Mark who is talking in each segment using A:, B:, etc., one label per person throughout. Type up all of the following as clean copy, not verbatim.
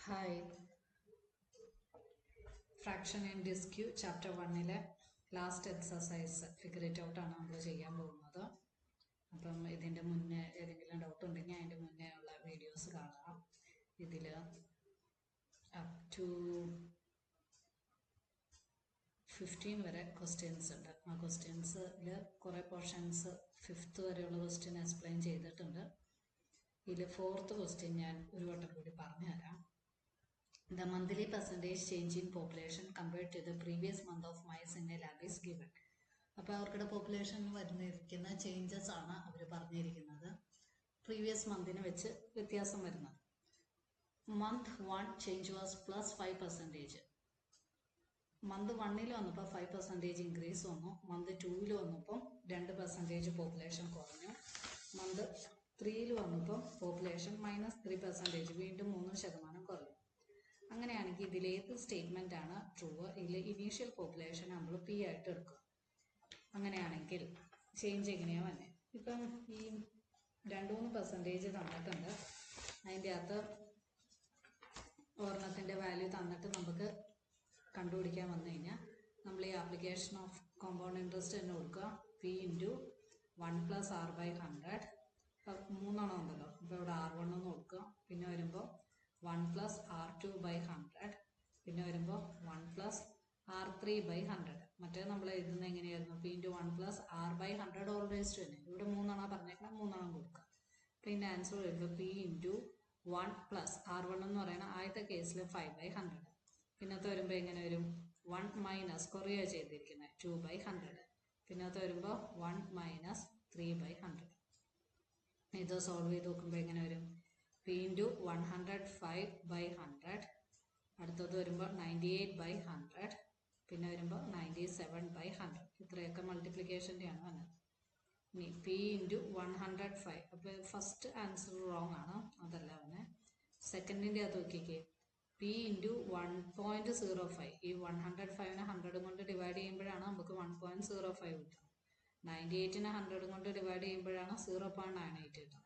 A: Hi. Fraction and ഡിസ്ക്യൂ chapter 1-ലെ last exercise figure it ഔട്ടാണ് നമ്മൾ ചെയ്യാൻ പോകുന്നത്. അപ്പം ഇതിൻ്റെ മുന്നേ ഏതെങ്കിലും ഡൗട്ട് ഉണ്ടെങ്കിൽ അതിൻ്റെ മുന്നേ ഉള്ള വീഡിയോസ് കാണാം. ഇതിൽ അപ് ടു 15 വരെ ക്വസ്റ്റ്യൻസ് ഉണ്ട്. ആ ക്വസ്റ്റ്യൻസിൽ കുറേ പോർഷൻസ് 5th വരെയുള്ള ക്വസ്റ്റ്യൻ എക്സ്പ്ലെയിൻ ചെയ്തിട്ടുണ്ട്. ഇതിൽ 4th ക്വസ്റ്റ്യൻ ഞാൻ ഒരു വട്ടം കൂടി പറഞ്ഞു തരാം. The monthly percentage change in population compared to the previous month of mice in a lab is given. അപ്പോൾ അവർക്കുടെ പോപ്പുലേഷനിൽ വരുന്നിരിക്കുന്ന ചേഞ്ചസ് ആണ് അവർ പറഞ്ഞിരിക്കുന്നത്. പ്രീവിയസ് മന്തിന് വെച്ച് വ്യത്യാസം വരുന്നത്. Month 1 change was +5%. മന്ത് 1-ൽ വന്നപ്പോൾ 5% ഇൻക്രീസ് വന്നു. മന്ത് 2-ൽ വന്നപ്പം 2% പോപ്പുലേഷൻ കുറഞ്ഞു. മന്ത് 3-ൽ വന്നപ്പോൾ പോപ്പുലേഷൻ -3%, വീണ്ടും 3% കുറഞ്ഞു. അങ്ങനെയാണെങ്കിൽ ഇതിലേത് സ്റ്റേറ്റ്മെന്റ് ആണ് ട്രൂ? ഇതിൽ ഇനീഷ്യൽ പോപ്പുലേഷൻ നമ്മൾ പി ആയിട്ട് എടുക്കും. അങ്ങനെയാണെങ്കിൽ ചേഞ്ച് എങ്ങനെയാണ് വന്നെ? ഇപ്പം ഈ 2-3% തന്നിട്ടുണ്ട്. അതിൻ്റെ അകത്ത് ഒരെണ്ണത്തിൻ്റെ വാല്യൂ തന്നിട്ട് നമുക്ക് കണ്ടുപിടിക്കാൻ വന്നു കഴിഞ്ഞാൽ നമ്മൾ ഈ ആപ്ലിക്കേഷൻ ഓഫ് കോമ്പൗണ്ട് ഇൻട്രസ്റ്റ് തന്നെ കൊടുക്കുക. P into 1 + r/100. ഇപ്പം 3 ഉണ്ടല്ലോ, ഇപ്പോൾ ഇവിടെ r1 എന്ന് കൊടുക്കുക. പിന്നെ വരുമ്പോൾ 1 + r2/100. പിന്നെ വരുമ്പോൾ 1 + r3/100. മറ്റേ നമ്മൾ എഴുതുന്നത് എങ്ങനെയായിരുന്നു? പി ഇൻറ്റു 1 + r/100 ഓൾവേസ് തന്നെ. ഇവിടെ 3 പറഞ്ഞേക്കണം, 3 കൊടുക്കുക. പിന്നെ ആൻസർ വരുമ്പോൾ പി ഇൻറ്റു 1 + r1 എന്ന് പറയുന്ന ആദ്യത്തെ കേസിൽ 5/100. പിന്നത്തെ വരുമ്പോൾ എങ്ങനെ വരും? 1 - കുറയുക ചെയ്തിരിക്കുന്നത് 2/100. പിന്നത്തെ വരുമ്പോൾ 1 - 3/100. ഇത് സോൾവ് ചെയ്ത് നോക്കുമ്പോൾ എങ്ങനെ വരും? P into 105/100. അടുത്തത് വരുമ്പോൾ 98/100. പിന്നെ വരുമ്പോൾ 97/100. ഇത്രയൊക്കെ മൾട്ടിപ്ലിക്കേഷൻ്റെയാണ് വന്നത്. ഇനി പി ഇൻറ്റു 105. അപ്പോൾ ഫസ്റ്റ് ആൻസർ റോങ് ആണ്, അതല്ല വന്നത്. സെക്കൻഡിൻ്റെ അത് നോക്കിക്കേ. P into 1.05. ഈ 105നെ 100 കൊണ്ട് ഡിവൈഡ് ചെയ്യുമ്പോഴാണ് നമുക്ക് 1.05 കിട്ടുന്നത്. 98നെ 100 കൊണ്ട് ഡിവൈഡ് ചെയ്യുമ്പോഴാണ് 0.98 കിട്ടുന്നത്.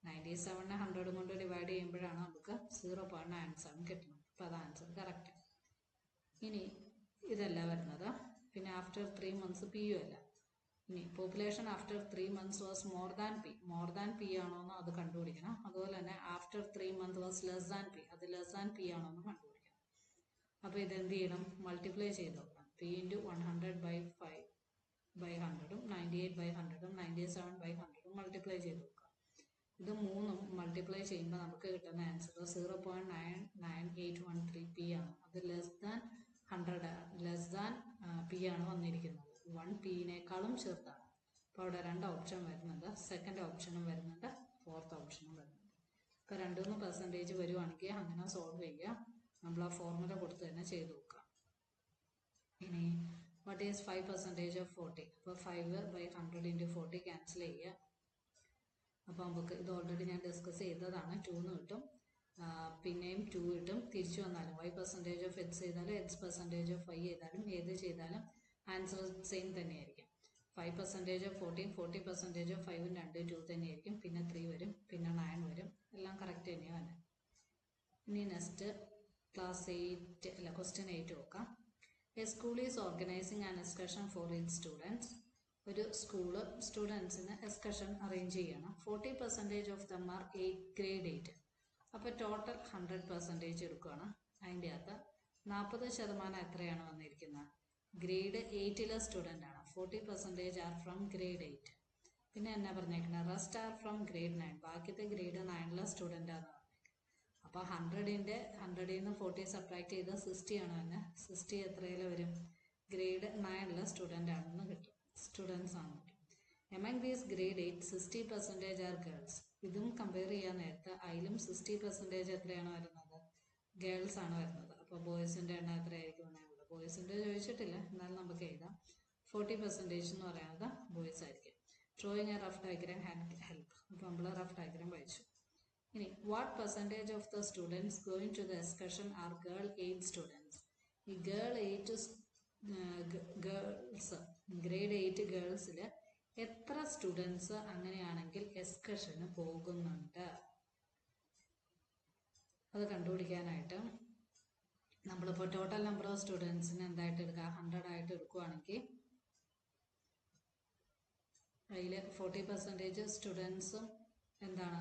A: 97നെ 100 കൊണ്ട് ഡിവൈഡ് ചെയ്യുമ്പോഴാണ് നമുക്ക് 0.97 കിട്ടുന്നത്. അപ്പോൾ അത് ആൻസർ കറക്റ്റ്. ഇനി ഇതല്ല വരുന്നത്. പിന്നെ ആഫ്റ്റർ 3 months പി യു അല്ല. ഇനി population after 3 months was more than P ആണോ എന്ന് അത് കണ്ടുപിടിക്കണം. അതുപോലെ തന്നെ after 3 months was less than P, അത് ലെസ് ദാൻ പി ആണോ എന്ന് കണ്ടുപിടിക്കണം. അപ്പോൾ ഇതെന്ത് ചെയ്യണം? മൾട്ടിപ്ലൈ ചെയ്ത് നോക്കണം. പി ഇൻറ്റു 100/100ഉം 98/100ഉം 97/100ഉം മൾട്ടിപ്ലൈ ചെയ്ത് നോക്കുക. ഇത് 3ഉം മൾട്ടിപ്ലൈ ചെയ്യുമ്പോൾ നമുക്ക് കിട്ടുന്ന ആൻസർ 0.99813 പി ആണ്. അത് ലെസ് ദാൻ പി ആണ് വന്നിരിക്കുന്നത്. 1 പിന്നേക്കാളും ചെറുതാണ്. അപ്പോൾ അവിടെ 2 ഓപ്ഷൻ വരുന്നുണ്ട്. സെക്കൻഡ് ഓപ്ഷനും വരുന്നുണ്ട്, 4th ഓപ്ഷനും വരുന്നുണ്ട്. ഇപ്പോൾ 2-3% വരുവാണെങ്കിൽ അങ്ങനെ സോൾവ് ചെയ്യുക. നമ്മൾ ആ ഫോർമുല കൊടുത്ത് തന്നെ ചെയ്ത് നോക്കുക. ഇനി വാട്ട് ഈസ് 5% ഓഫ് 40? അപ്പോൾ 5/100 × 40 ക്യാൻസൽ ചെയ്യുക. അപ്പോൾ നമുക്ക് ഇത് ഓൾറെഡി ഞാൻ ഡിസ്കസ് ചെയ്തതാണ്. 2 എന്ന് കിട്ടും, പിന്നെയും 2 കിട്ടും. തിരിച്ചു വന്നാലും y% ഓഫ് x ചെയ്താലും x% ഓഫ് y ചെയ്താലും ഏത് ചെയ്താലും ആൻസർ സെയിം തന്നെയായിരിക്കും. 5% ഓഫ് 40, 40% ഓഫ് 5ഉം 2 2 തന്നെയായിരിക്കും. പിന്നെ 3 വരും, പിന്നെ 9 വരും. എല്ലാം കറക്റ്റ് തന്നെയാണ്. ഇനി നെക്സ്റ്റ് ക്വസ്റ്റ്യൻ 8 നോക്കാം. A school is organising an excursion for its students. ഒരു സ്കൂള് സ്റ്റുഡൻസിന് എക്സ്കർഷൻ അറേഞ്ച് ചെയ്യണം. 40% ഓഫ് ദം ആർ grade 8. അപ്പോൾ ടോട്ടൽ 100% എടുക്കുകയാണ്. അതിൻ്റെ അകത്ത് 40% എത്രയാണ് വന്നിരിക്കുന്നത്? ഗ്രേഡ് 8-ലെ സ്റ്റുഡൻ്റ് ആണ്. 40% ആർ ഫ്രം ഗ്രേഡ് 8. പിന്നെ എന്നാ പറഞ്ഞേക്കുന്നത്? Rest are from grade 9. ബാക്കിയത്തെ ഗ്രേഡ് 9-ലെ സ്റ്റുഡൻ്റ് ആണ് പറഞ്ഞേക്കുന്നത്. അപ്പോൾ 100ൽ നിന്ന് 40 സബ്ട്രാക്ട് ചെയ്ത് 60 ആണ് തന്നെ. 60 എത്രയിലെ വരും? ഗ്രേഡ് 9-ലെ സ്റ്റുഡൻ്റ് ആണെന്ന് കിട്ടും, സ്റ്റുഡൻസ് ആണ്. Among these grade 8 60% are girls. ഇതും കമ്പയർ ചെയ്യാൻ നേരത്തെ അതിലും 60% എത്രയാണ് വരുന്നത്? ഗേൾസ് ആണ് വരുന്നത്. അപ്പോൾ ബോയ്സിൻ്റെ എണ്ണം എത്രയായിരിക്കും? ബോയ്സിൻ്റെ ചോദിച്ചിട്ടില്ല, എന്നാലും നമുക്ക് എഴുതാം. 40% എന്ന് പറയുന്നത് ബോയ്സ് ആയിരിക്കും. Drawing a rough diagram help. അപ്പോൾ നമ്മൾ റഫ് ഡയഗ്രാം വായിച്ചു. ഇനി what percentage of the students going to the excursion are girl 8 students. ഈ ഗേൾ 8 ഗേൾസ്, ഗ്രേഡ് 8 ഗേൾസിൽ എത്ര സ്റ്റുഡൻസ് അങ്ങനെയാണെങ്കിൽ എക്സ്കർഷന് പോകുന്നുണ്ട്? അത് കണ്ടുപിടിക്കാനായിട്ട് നമ്മളിപ്പോൾ ടോട്ടൽ നമ്പർ ഓഫ് സ്റ്റുഡൻസിന് എന്തായിട്ട് എടുക്കുക, 100 ആയിട്ട് എടുക്കുകയാണെങ്കിൽ അതിൽ 40% സ്റ്റുഡൻസും എന്താണ്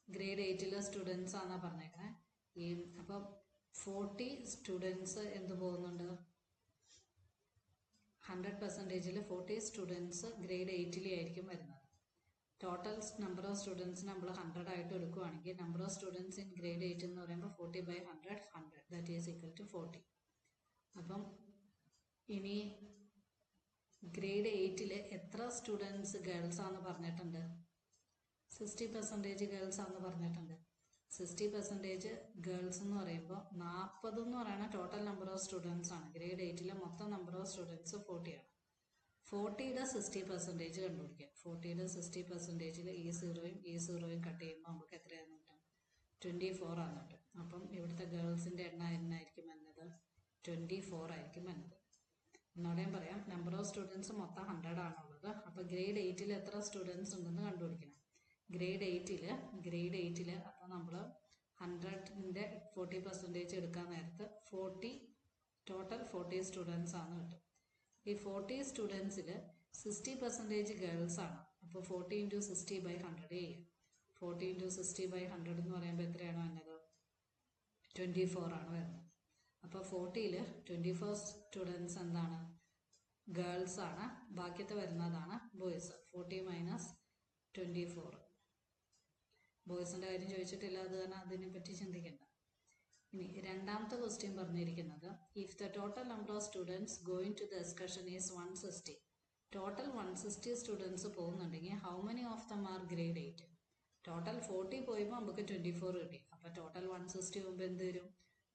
A: ഗ്രേഡ് 8 സ്റ്റുഡൻസ് ആണെന്നാണ് പറഞ്ഞേക്കണേ. അപ്പം 40 സ്റ്റുഡൻസ് എന്ത് പോകുന്നുണ്ട്, 100%-ൽ 40 സ്റ്റുഡൻസ് ഗ്രേഡ് 8 ആയിരിക്കും വരുന്നത്. ടോട്ടൽ നമ്പർ ഓഫ് സ്റ്റുഡൻസിന് നമ്മൾ 100 ആയിട്ട് എടുക്കുകയാണെങ്കിൽ number of students in grade 8 എന്ന് പറയുമ്പോൾ 40/100 100 ദാറ്റ് ഈസ് ഈക്വൽ ടു 40. അപ്പം ഇനി ഗ്രേഡ് 8 എത്ര സ്റ്റുഡൻസ് ഗേൾസ് ആണെന്ന് പറഞ്ഞിട്ടുണ്ട്, 60% ഗേൾസ് ആണെന്ന് പറഞ്ഞിട്ടുണ്ട്. 60% ഗേൾസ് എന്ന് പറയുമ്പോൾ 40 എന്ന് പറയുന്ന ടോട്ടൽ നമ്പർ ഓഫ് സ്റ്റുഡൻസ് ആണ്. ഗ്രേഡ് 8 മൊത്തം നമ്പർ ഓഫ് സ്റ്റുഡൻസ് 40 ആണ്. 40യുടെ 60% കണ്ടുപിടിക്കുക. 40യുടെ 60%-ൽ ഈ 0യും കട്ട് ചെയ്യുമ്പോൾ നമുക്ക് എത്രയാണെന്ന് കിട്ടും, 24 ആണ് കിട്ടും. അപ്പം ഇവിടുത്തെ ഗേൾസിൻ്റെ എണ്ണം എന്നായിരിക്കും വന്നത്, 24 ആയിരിക്കും വന്നത്. ഒന്നുകൂടെയും പറയാം, നമ്പർ ഓഫ് സ്റ്റുഡൻസ് മൊത്തം 100 ആണുള്ളത്. അപ്പോൾ ഗ്രേഡ് 8 എത്ര സ്റ്റുഡൻസ് ഉണ്ടെന്ന് കണ്ടുപിടിക്കണം. ഗ്രേഡ് 8 അപ്പോൾ നമ്മൾ 100ൻ്റെ 40% എടുക്കാൻ നേരത്ത് ടോട്ടൽ 40 സ്റ്റുഡൻസ് ആണ് കിട്ടും. ഈ 40 സ്റ്റുഡൻസിൽ 60% ഗേൾസ് ആണ്. അപ്പോൾ 40 × 60/100 ചെയ്യാം. 40 × 60/100 എന്ന് പറയുമ്പോൾ എത്രയാണ് വന്നത്, 24 ആണ് വരുന്നത്. അപ്പോൾ 40ൽ 24 സ്റ്റുഡൻസ് എന്താണ് ഗേൾസ് ആണ്, ബാക്കിയത്തെ വരുന്നതാണ് ബോയ്സ്. 40 - 24. ബോയ്സിൻ്റെ കാര്യം ചോദിച്ചിട്ടില്ല, അത് കാരണം അതിനെപ്പറ്റി ചിന്തിക്കേണ്ട. ഇനി രണ്ടാമത്തെ ക്വസ്റ്റ്യൻ പറഞ്ഞിരിക്കുന്നത്, if the total number of students going to the excursion is 160, total 160 students പോകുന്നുണ്ടെങ്കിൽ how many of them are grade 8? Total 40 പോയപ്പോൾ നമുക്ക് 24 കിട്ടി. അപ്പോൾ ടോട്ടൽ 160 മുമ്പ് എന്ത് വരും,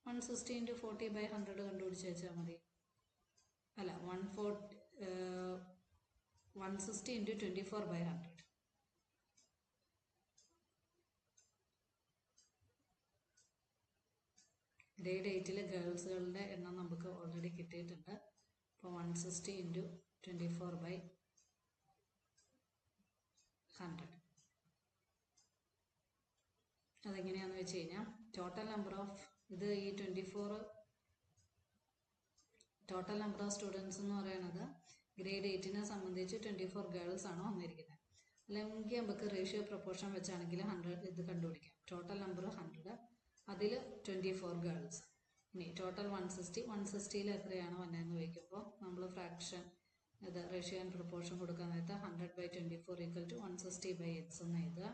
A: 160 × 40/100 കണ്ടുപിടിച്ച് വെച്ചാൽ മതി. അല്ല, 160 × 24/100. ഗ്രേഡ് 8 ഗേൾസുകളുടെ എണ്ണം നമുക്ക് ഓൾറെഡി കിട്ടിയിട്ടുണ്ട്. അപ്പോൾ 160 × 24/100. അതെങ്ങനെയാണെന്ന് വെച്ച് കഴിഞ്ഞാൽ ടോട്ടൽ നമ്പർ ഓഫ് ഇത് ഈ 24 ടോട്ടൽ നമ്പർ ഓഫ് സ്റ്റുഡൻസ് എന്ന് പറയുന്നത് ഗ്രേഡ് 8 സംബന്ധിച്ച് 24 ഗേൾസ് ആണ് വന്നിരിക്കുന്നത്. അല്ലെങ്കിൽ നമുക്ക് റേഷ്യോ പ്രൊപ്പോർഷൻ വെച്ചാണെങ്കിൽ 100 ഇത് കണ്ടുപിടിക്കാം. ടോട്ടൽ നമ്പർ 100, അതിൽ 24 ഗേൾസ്. ഇനി ടോട്ടൽ 160 എത്രയാണ് വന്നതെന്ന് ചോദിക്കുമ്പോൾ നമ്മൾ ഫ്രാക്ഷൻ ഇത് റേഷ്യോ ആൻഡ് പ്രൊപ്പോർഷൻ കൊടുക്കാൻ നേരത്തെ 100/24 = 160/x എന്ന് എഴുതുക.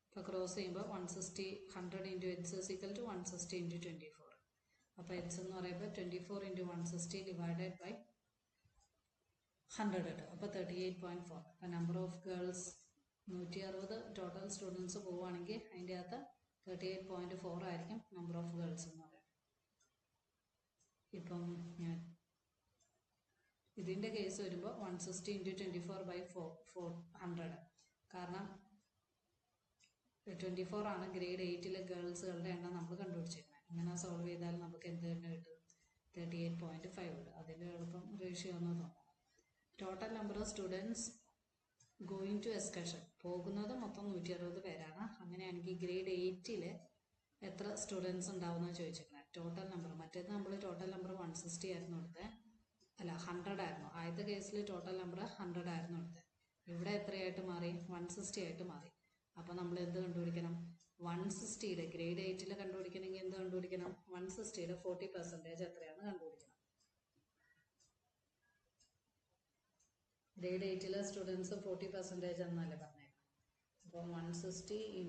A: അപ്പോൾ ക്രോസ് ചെയ്യുമ്പോൾ 160 100 × x = 160 × 24. അപ്പോൾ x എന്ന് പറയുമ്പോൾ 24 × 160 ÷ 100 കിട്ടും. അപ്പോൾ 38.4. അപ്പോൾ number of girls 160 total students പോവുകയാണെങ്കിൽ അതിൻ്റെ അകത്ത് 38.4 ആയിരിക്കും നമ്പർ ഓഫ് ഗേൾസ് എന്ന് പറയുന്നത്. ഇപ്പം ഞാൻ ഇതിൻ്റെ കേസ് വരുമ്പോൾ 160 × 24/100, കാരണം 24 ആണ് ഗ്രേഡ് 8 ഗേൾസുകളുടെ എണ്ണം നമ്മൾ കണ്ടുപിടിച്ചേക്കുന്നത്. ഇങ്ങനെ സോൾവ് ചെയ്താൽ നമുക്ക് എന്ത് തന്നെ കിട്ടും, 38.5 കിട്ടും. അതിൻ്റെ എളുപ്പം റേഷ്യോ ഒന്ന് തോന്നും. Total number of students going to excursion, പോകുന്നത് മൊത്തം 160 പേരാണ്. അങ്ങനെയാണെങ്കിൽ ഗ്രേഡ് 8 എത്ര സ്റ്റുഡൻസ് ഉണ്ടാവുമെന്ന് ചോദിച്ചിരിക്കുന്നത്. ടോട്ടൽ നമ്പർ, മറ്റേത് നമ്മൾ ടോട്ടൽ നമ്പർ 160 ആയിരുന്നു എടുത്തത്, അല്ല 100 ആയിരുന്നു. ആദ്യത്തെ കേസിൽ ടോട്ടൽ നമ്പർ 100 ആയിരുന്നു എടുത്തത്. ഇവിടെ എത്രയായിട്ട് മാറി, 160 ആയിട്ട് മാറി. അപ്പോൾ നമ്മൾ എന്ത് കണ്ടുപിടിക്കണം, 160യുടെ ഗ്രേഡ് 8 കണ്ടുപിടിക്കണമെങ്കിൽ എന്ത് കണ്ടുപിടിക്കണം, 160യുടെ 40% എത്രയാണെന്ന് കണ്ടുപിടിക്കണം. ഗ്രേഡ് 8 സ്റ്റുഡൻസ് 40% എന്നല്ലേ പറഞ്ഞേക്കാം. അപ്പോൾ 160 ×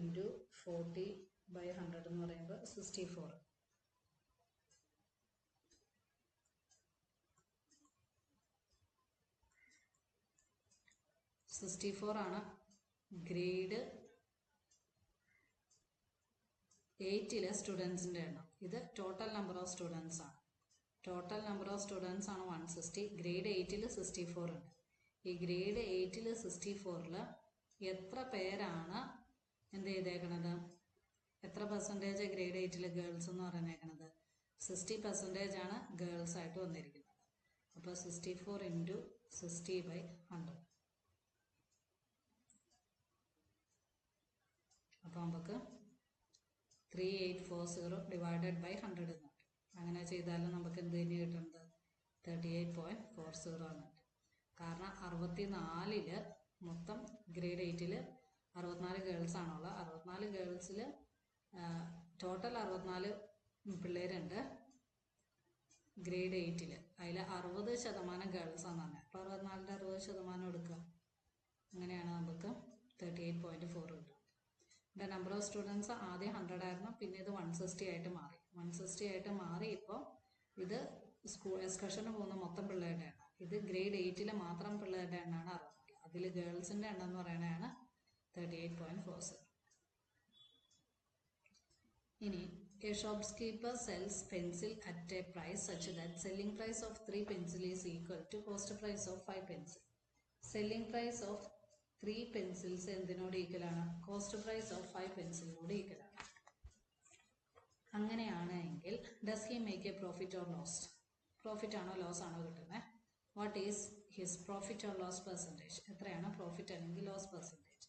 A: 40/100 എന്ന് പറയുമ്പോൾ 64. 64 ആണ് ഗ്രേഡ് 8 സ്റ്റുഡൻസിൻ്റെ എണ്ണം. ഇത് ടോട്ടൽ നമ്പർ ഓഫ് സ്റ്റുഡൻസ് ആണ്. ടോട്ടൽ നമ്പർ ഓഫ് സ്റ്റുഡൻസ് ആണ് 160. ഗ്രേഡ് 8 64 ഉണ്ട്. ഈ ഗ്രേഡ് 8 64 എത്ര പേരാണ് എന്ത് ചെയ്തേക്കണത്, എത്ര പെർസെൻറ്റേജ് ഗ്രേഡ് 8 ഗേൾസ് എന്ന് പറഞ്ഞേക്കണത്, 60% ആണ് ഗേൾസ് ആയിട്ട് വന്നിരിക്കുന്നത്. അപ്പോൾ 64 × 60/100. നമുക്ക് 3840 ഡിവൈഡഡ് ബൈ 100 എന്ന് കിട്ടും. അങ്ങനെ ചെയ്താലും നമുക്ക് എന്ത് തന്നെ കിട്ടുന്നത് 38.40 ആണ്. കാരണം 64 മൊത്തം ഗ്രേഡ് 8 64 ഗേൾസ് ആണുള്ളത്. 64 ഗേൾസിൽ ടോട്ടൽ 64 പിള്ളേരുണ്ട് ഗ്രേഡ് 8. അതിൽ 60% ഗേൾസ് ആണെന്ന്. അപ്പോൾ 64ൻ്റെ 60% എടുക്കുക. അങ്ങനെയാണ് നമുക്ക് 38.4 കിട്ടും. ഇവിടെ നമ്പർ ഓഫ് സ്റ്റുഡൻസ് ആദ്യം 100 ആയിരുന്നു, പിന്നെ ഇത് 160 ആയിട്ട് മാറി. 160 ആയിട്ട് മാറി. ഇപ്പോൾ ഇത് സ്കൂൾ എക്സ്കർഷന് പോകുന്ന മൊത്തം പിള്ളേരുടെ എണ്ണം. ഇത് ഗ്രേഡ് 8 മാത്രം പിള്ളേരുടെ എണ്ണമാണ് 64. അതിൽ ഗേൾസിൻ്റെ എണ്ണം എന്ന് പറയുന്നതാണ് 38.40. ഇനി a shopkeeper sells pencil at a price such that selling price of 3 pencil is equal to cost price of 5 pencil. Selling price of 3 pencils എന്തിനോട് ഈക്വൽ ആണ്? കോസ്റ്റ് പ്രൈസ് ഓഫ് 5 പെൻസിലിനോട് ഈക്വൽ ആണ്. അങ്ങനെയാണെങ്കിൽ does he make a profit or loss? Profit ആണോ loss ആണോ കിട്ടുന്നത്? What is his profit or loss percentage? എത്രയാണ് profit അല്ലെങ്കിൽ ലോസ് പെർസെൻറ്റേജ്?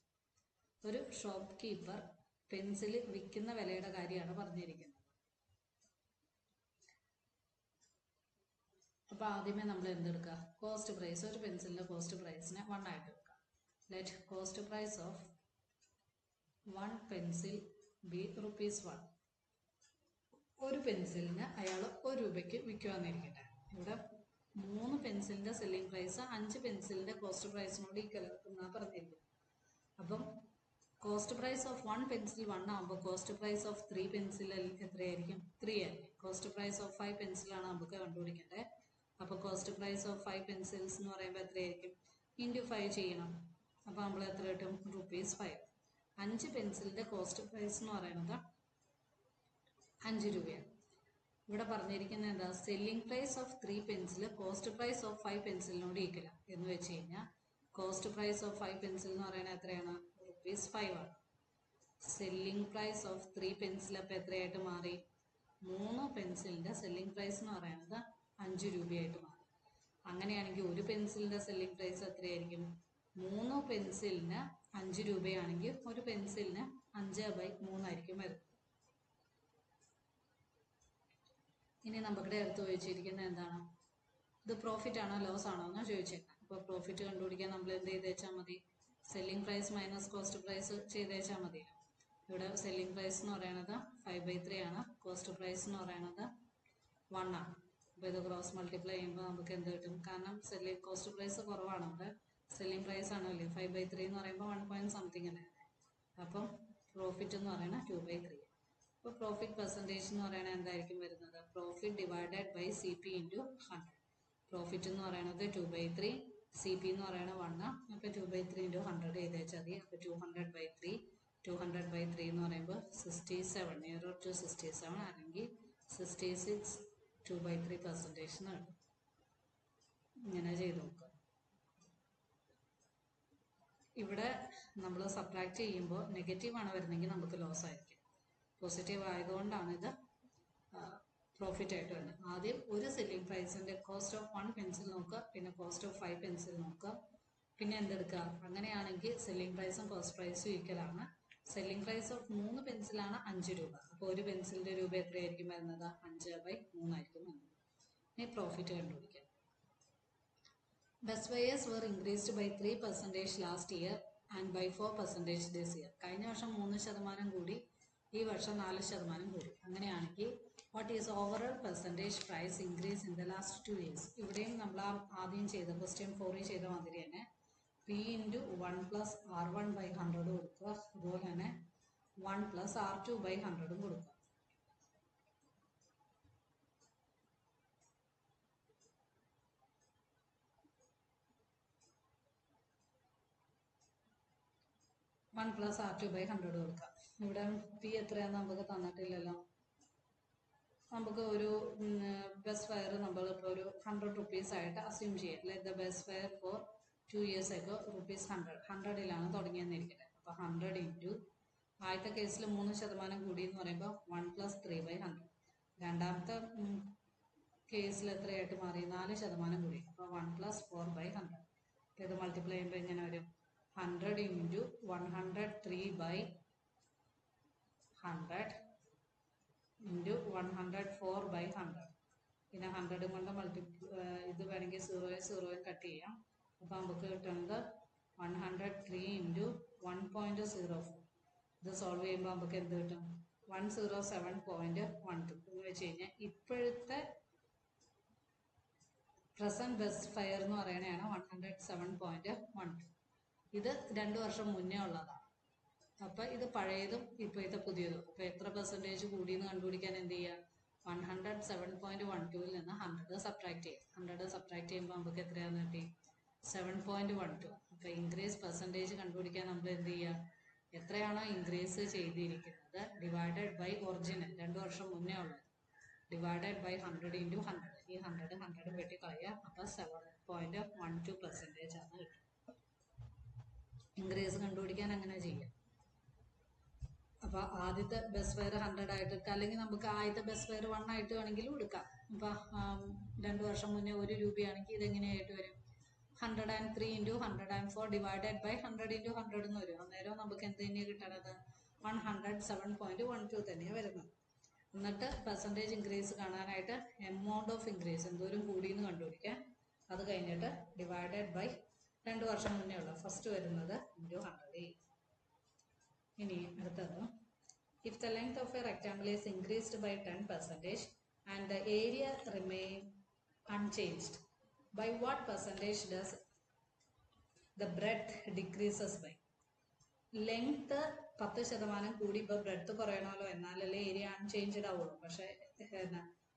A: ഒരു ഷോപ്പ് കീപ്പർ പെൻസിൽ വിൽക്കുന്ന വിലയുടെ കാര്യമാണ് പറഞ്ഞിരിക്കുന്നത്. അപ്പോൾ ആദ്യമേ നമ്മൾ എന്തെടുക്കുക? Cost price. ഒരു പെൻസിലിൻ്റെ കോസ്റ്റ് പ്രൈസിനെ 1 ആയിട്ട് എടുക്കുക. Let cost price of 1 pencil be ₹1. ഒരു പെൻസിലിന് അയാൾ 1 രൂപയ്ക്ക് വിൽക്കുവാന്നിരിക്കട്ടെ. ഇവിടെ 3 പെൻസിലിൻ്റെ സെല്ലിംഗ് പ്രൈസ് 5 പെൻസിലിൻ്റെ കോസ്റ്റ് പ്രൈസിനോട് ഈക്വൽ എന്നാണ് പറഞ്ഞിരിക്കുന്നത്. അപ്പം കോസ്റ്റ് പ്രൈസ് ഓഫ് 1 പെൻസിൽ 1 ആകുമ്പോൾ കോസ്റ്റ് പ്രൈസ് ഓഫ് 3 പെൻസിൽ എത്രയായിരിക്കും? 3 ആയിരിക്കും. കോസ്റ്റ് പ്രൈസ് ഓഫ് 5 പെൻസിലാണ് നമുക്ക് കണ്ടുപിടിക്കേണ്ടത്. അപ്പോൾ കോസ്റ്റ് പ്രൈസ് ഓഫ് 5 പെൻസിൽസ് എന്ന് പറയുമ്പോൾ എത്രയായിരിക്കും? ഇൻറ്റു 5 ചെയ്യണം. അപ്പോൾ നമ്മൾ എത്ര കിട്ടും? ₹5. 5 പെൻസിലിൻ്റെ കോസ്റ്റ് പ്രൈസ് എന്ന് പറയുന്നത് 5 രൂപയാണ്. ഇവിടെ പറഞ്ഞിരിക്കുന്നത് എന്താ? Selling price of 3 pencil cost price of 5 പെൻസിലിനോട് ഈക്വൽ എന്ന് വെച്ച് കഴിഞ്ഞാൽ കോസ്റ്റ് പ്രൈസ് ഓഫ് 5 പെൻസിൽ എന്ന് പറയുന്നത് എത്രയാണ്? ₹5 ആണ്. സെല്ലിംഗ് പ്രൈസ് ഓഫ് 3 പെൻസിൽ അപ്പോൾ എത്രയായിട്ട് മാറി? 3 പെൻസിലിൻ്റെ സെല്ലിംഗ് പ്രൈസ് എന്ന് പറയുന്നത് 5 രൂപയായിട്ട് മാറി. അങ്ങനെയാണെങ്കിൽ ഒരു പെൻസിലിൻ്റെ സെല്ലിംഗ് പ്രൈസ് എത്രയായിരിക്കും? 3 പെൻസിലിന് 5 രൂപയാണെങ്കിൽ ഒരു പെൻസിലിന് 5/3 ആയിരിക്കും വരുന്നത്. ഇനി നമുക്കിവിടെ എടുത്ത് ചോദിച്ചിരിക്കുന്നത് എന്താണ്? ഇത് പ്രോഫിറ്റ് ആണോ ലോസ് ആണോ എന്ന് ചോദിച്ചേക്കാം. അപ്പോൾ പ്രോഫിറ്റ് കണ്ടുപിടിക്കാൻ നമ്മൾ എന്ത് ചെയ്തേച്ചാൽ മതി? Selling price minus cost price ചെയ്തേച്ചാൽ മതി. ഇവിടെ സെല്ലിംഗ് പ്രൈസ് എന്ന് പറയുന്നത് 5/3 ആണ്. കോസ്റ്റ് പ്രൈസ് എന്ന് പറയുന്നത് 1 ആണ്. അപ്പോൾ ഇത് ക്രോസ് മൾട്ടിപ്ലൈ ചെയ്യുമ്പോൾ നമുക്ക് എന്ത് കിട്ടും? കാരണം കോസ്റ്റ് പ്രൈസ് കുറവാണ്. ഇവിടെ സെല്ലിംഗ് പ്രൈസ് ആണല്ലേ 5/3 എന്ന് പറയുമ്പോൾ 1 പോയിന്റ് സംതിങ് അല്ലേ. അപ്പം പ്രോഫിറ്റ് എന്ന് പറയുന്നത് 2/3. അപ്പോൾ പ്രോഫിറ്റ് പെർസെൻറ്റേജ് എന്ന് പറയുന്നത് എന്തായിരിക്കും വരുന്നത്? Profit divided by CP into 100. Profit എന്ന് പറയുന്നത് 2/3, CP എന്ന് പറയുന്നത് 1. അപ്പോൾ 2/3 ഇൻറ്റു 100 ചെയ്തേച്ചാൽ മതി. അപ്പോൾ 200/3 എന്ന് പറയുമ്പോൾ 67, നിയർ ടു 67 അല്ലെങ്കിൽ 66 2/3% എന്ന് കിട്ടും. ഇങ്ങനെ ചെയ്ത് നോക്കുക. ഇവിടെ നമ്മൾ സബ്ട്രാക്ട് ചെയ്യുമ്പോൾ നെഗറ്റീവ് ആണ് വരുന്നതെങ്കിൽ നമുക്ക് ലോസ് ആയിരിക്കും. പോസിറ്റീവ് ആയതുകൊണ്ടാണ് ഇത് പ്രോഫിറ്റ് ആയിട്ട് വരുന്നത്. ആദ്യം ഒരു സെല്ലിംഗ് പ്രൈസിൻ്റെ കോസ്റ്റ് ഓഫ് 1 പെൻസിൽ നോക്കുക, പിന്നെ കോസ്റ്റ് ഓഫ് 5 പെൻസിൽ നോക്കുക, പിന്നെ എന്തെടുക്കുക? അങ്ങനെയാണെങ്കിൽ സെല്ലിംഗ് പ്രൈസും കോസ്റ്റ് പ്രൈസും ഈക്വൽ ആണ്. സെല്ലിംഗ് പ്രൈസ് ഓഫ് 3 പെൻസിലാണ് 5 രൂപ. അപ്പോൾ ഒരു പെൻസിലിൻ്റെ രൂപ എത്രയായിരിക്കും വരുന്നത്? 5/3 ആയിരിക്കും വരുന്നത്. ഇനി പ്രോഫിറ്റ് കണ്ടുപിടിക്കാം. Bus fairs were increased by 3% last year and by 4% this year. കഴിഞ്ഞ വർഷം 3% കൂടി, ഈ വർഷം 4% കൂടി. അങ്ങനെയാണെങ്കിൽ what is overall percentage price increase in the last 2 years? ഇവിടെയും നമ്മൾ ആദ്യം ചെയ്ത ക്വസ്റ്റ്യൻ 4 ചെയ്ത മാതിരി തന്നെ P ഇൻറ്റു 1 + R1/100 കൊടുക്കുക. അതുപോലെ തന്നെ 1 + R2/100 കൊടുക്കുക. +1 + R2/100 കൊടുക്കാം. ഇവിടെ P എത്രയാണെന്ന് നമുക്ക് തന്നിട്ടില്ലല്ലോ. നമുക്ക് ഒരു ബസ് ഫെയർ നമ്മളിപ്പോൾ ഒരു 100 rupees ആയിട്ട് അസ്യൂം ചെയ്യാം. Let the bus fare for 2 years ago ₹100. 100ലാണ് തുടങ്ങിയെന്നിരിക്കട്ടെ. അപ്പോൾ 100 ഇൻറ്റു ആദ്യത്തെ കേസിൽ 3% കൂടി എന്ന് പറയുമ്പോൾ 1 + 3/100. രണ്ടാമത്തെ കേസിൽ എത്രയായിട്ട് മാറി? 4% കൂടി. അപ്പോൾ 1 + 4/100. ഇത് മൾട്ടിപ്ലൈ ചെയ്യുമ്പോൾ ഇങ്ങനെ വരും 100 ഇൻറ്റു 103/100 100 ഇൻറ്റു 104/100. പിന്നെ 100 കൊണ്ട് ഇത് വേണമെങ്കിൽ 0 കട്ട് ചെയ്യാം. അപ്പോൾ നമുക്ക് കിട്ടുന്നത് 103 ഇൻറ്റു 1.04. ഇത് സോൾവ് ചെയ്യുമ്പോൾ നമുക്ക് എന്ത് കിട്ടും? 107.12 എന്ന് വെച്ച് കഴിഞ്ഞാൽ ഇപ്പോഴത്തെ പ്രസന്റ് ബെസ്റ്റ് ഫയർ എന്ന് പറയുന്നതാണ് 107.12. ഇത് 2 വർഷം മുന്നേ ഉള്ളതാണ്. അപ്പം ഇത് പഴയതും ഇപ്പോഴത്തെ പുതിയതും. അപ്പോൾ എത്ര പെർസെൻറ്റേജ് കൂടിയെന്ന് കണ്ടുപിടിക്കാൻ എന്ത് ചെയ്യുക? 107.12 നിന്ന് 100 സബ്ട്രാക്ട് ചെയ്യും. 100 സബ്ട്രാക്ട് ചെയ്യുമ്പോൾ നമുക്ക് എത്രയാണെന്ന് കിട്ടി? 7.12. അപ്പോൾ ഇൻക്രീസ് പെർസെൻറ്റേജ് കണ്ടുപിടിക്കാൻ നമ്മൾ എന്ത് ചെയ്യുക? എത്രയാണോ ഇൻക്രീസ് ചെയ്തിരിക്കുന്നത് ഡിവൈഡഡ് ബൈ ഒറിജിനൽ 2 വർഷം മുന്നേ ഉള്ളത് ഡിവൈഡഡ് ബൈ 100 ഇൻറ്റു 100. ഈ 100 വെട്ടി കളയുക. അപ്പോൾ 7.12% ആണ് കിട്ടും. ഇൻക്രീസ് കണ്ടുപിടിക്കാൻ അങ്ങനെ ചെയ്യാം. അപ്പോൾ ആദ്യത്തെ ബെസ്റ്റ് ഫെയർ 100 ആയിട്ട് എടുക്കാം, അല്ലെങ്കിൽ നമുക്ക് ആദ്യത്തെ ബെസ്റ്റ് ഫെയർ 1 ആയിട്ട് വേണമെങ്കിലും എടുക്കാം. അപ്പോൾ 2 വർഷം മുന്നേ 1 രൂപയാണെങ്കിൽ ഇതെങ്ങനെയായിട്ട് വരും? 103 ഇൻറ്റു 104 ഡിവൈഡഡ് ബൈ 100 ഇൻറ്റു 100 എന്ന് വരും. അന്നേരം നമുക്ക് എന്ത് തന്നെയാണ് കിട്ടണത്? 107.12 തന്നെയാണ് വരുന്നത്. എന്നിട്ട് പെർസെൻറ്റേജ് ഇൻക്രീസ് കാണാനായിട്ട് എമൗണ്ട് ഓഫ് ഇൻക്രീസ് എന്തോരം കൂടിയെന്ന് കണ്ടുപിടിക്കാം. അത് കഴിഞ്ഞിട്ട് ഡിവൈഡഡ് ബൈ 2 വർഷം മുന്നേ ഉള്ള ഫസ്റ്റ് വരുന്നത് ഇൻറ്റു 100. ഇനി അടുത്തത്, if the length of a rectangle is increased by 10% and the area remain unchanged, by what percentage does the breadth decreases by? Length 10% കൂടി ഇപ്പോൾ ബ്രെഡ്ത്ത് കുറയണമല്ലോ, എന്നാലല്ലേ ഏരിയ അൺചേഞ്ച്ഡ് ആവുള്ളൂ. പക്ഷേ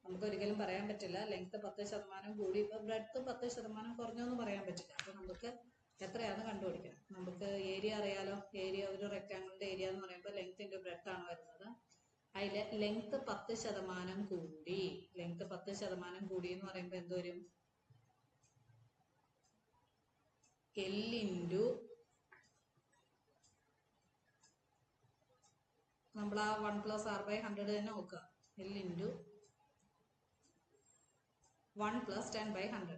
A: നമുക്ക് ഒരിക്കലും പറയാൻ പറ്റില്ല ലെങ്ത് 10% കൂടി ഇപ്പോൾ ബ്രെഡ്ത്ത് 10% കുറഞ്ഞു എന്ന് പറയാൻ പറ്റില്ല. അപ്പോൾ നമുക്ക് എത്രയാണെന്ന് കണ്ടുപിടിക്കണം. നമുക്ക് ഏരിയ അറിയാലോ. ഏരിയ ഒരു റെക്ടാങ്കിളിൻ്റെ ഏരിയ എന്ന് പറയുമ്പോൾ ലെങ്ത് ഇൻറ്റു ബ്രെഡ്ത്ത് ആണ് വരുന്നത്. അതിൽ ലെങ്ത് 10% കൂടി, ലെങ്ത് 10% കൂടി എന്ന് പറയുമ്പോൾ എന്ത് വരും? L ഇൻറ്റു നമ്മൾ ആ 1 + r/100 തന്നെ നോക്കുക. L into 1 + 10/100.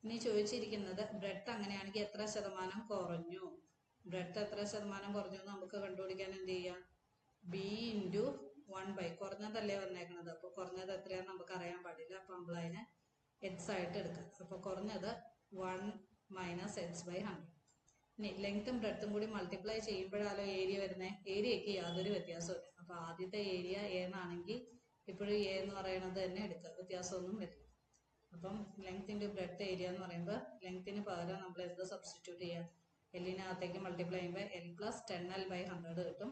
A: ഇനി ചോദിച്ചിരിക്കുന്നത് ബ്രെഡ്ത്ത് അങ്ങനെയാണെങ്കിൽ എത്ര ശതമാനം കുറഞ്ഞു? ബ്രെഡ്ത്ത് എത്ര ശതമാനം കുറഞ്ഞു എന്ന് നമുക്ക് കണ്ടുപിടിക്കാൻ എന്ത് ചെയ്യാം? B into 1/, കുറഞ്ഞതല്ലേ വന്നേക്കണത്. അപ്പോൾ കുറഞ്ഞത് എത്രയാണെന്ന് നമുക്ക് അറിയാൻ പാടില്ല. അപ്പോൾ നമ്മൾ അതിനെ h ആയിട്ട് എടുക്കാം. അപ്പോൾ കുറഞ്ഞത് 1 - h/100. ഇനി ലെങ്ത്തും ബ്രെഡ്ത്തും കൂടി മൾട്ടിപ്ലൈ ചെയ്യുമ്പോഴാലോ ഏരിയ വരുന്നത്. ഏരിയയ്ക്ക് യാതൊരു വ്യത്യാസമില്ല. അപ്പോൾ ആദ്യത്തെ ഏരിയ ഏന്നാണെങ്കിൽ ഇപ്പോഴും എ എന്ന് പറയുന്നത് തന്നെ എടുക്കുക, വ്യത്യാസമൊന്നും വരില്ല. അപ്പം ലെങ്ത് ഇൻറ്റു ബ്രെഡ്ത്ത് ഏരിയ എന്ന് പറയുമ്പോൾ ലെങ്ത്തിന് പകരം നമ്മൾ എന്ത് സബ്സ്റ്റിറ്റ്യൂട്ട് ചെയ്യുക? എല്ലിനകത്തേക്ക് മൾട്ടിപ്ലൈ ചെയ്യുമ്പോൾ L + 10L/100 കിട്ടും.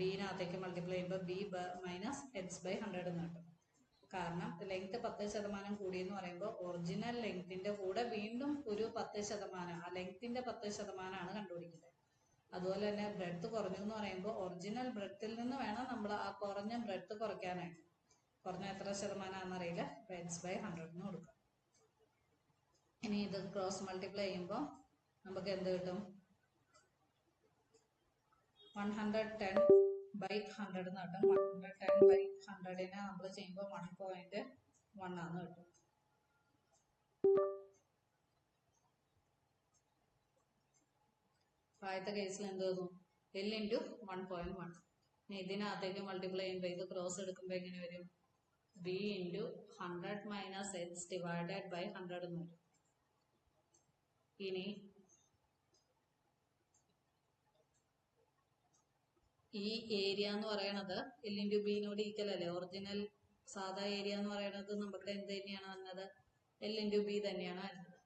A: ബിനകത്തേക്ക് മൾട്ടിപ്ലൈ ചെയ്യുമ്പോൾ B - h/100 എന്ന് കിട്ടും. കാരണം ലെങ്ത് 10% കൂടിയെന്ന് പറയുമ്പോൾ ഒറിജിനൽ ലെങ്ത്തിന്റെ കൂടെ വീണ്ടും ഒരു 10%, ആ ലെങ്ത്തിന്റെ 10% കണ്ടുപിടിക്കുന്നത്. അതുപോലെ തന്നെ ബ്രെഡ്ത്ത് കുറഞ്ഞു എന്ന് പറയുമ്പോൾ ഒറിജിനൽ ബ്രെഡ്ത്തിൽ നിന്ന് വേണം നമ്മൾ ആ കുറഞ്ഞ ബ്രെഡ്ത്ത് കുറയ്ക്കാനായിട്ട്. കുറഞ്ഞ എത്ര ശതമാനമാണെന്ന് അറിയില്ല. h/100 എന്ന് കൊടുക്കുക. ഇനി ഇത് ക്രോസ് മൾട്ടിപ്ലൈ ചെയ്യുമ്പോൾ നമുക്ക് എന്ത് കിട്ടും? 110/100 എന്ന് കിട്ടും. 110/100 നമ്മൾ ചെയ്യുമ്പോൾ 1.1 ആണെന്ന് കിട്ടും. ആദ്യത്തെ കേസിൽ എന്ത് വന്നു? L into 1.1. ഇനി ഇതിനകത്തേക്ക് മൾട്ടിപ്ലൈ ചെയ്യുമ്പോൾ ഇത് ക്രോസ് എടുക്കുമ്പോൾ എങ്ങനെ വരും? B into 100 - h divided by 100 എന്ന് വരും. ഇനി ഈ ഏരിയ എന്ന് പറയണത് L ഇൻറ്റു ബിനോട് ഈക്വൽ അല്ലേ? ഒറിജിനൽ സാധാ ഏരിയ എന്ന് പറയുന്നത് നമ്മുടെ എന്ത് തന്നെയാണ് വന്നത്? L ഇൻറ്റു ബി തന്നെയാണ് വരുന്നത്.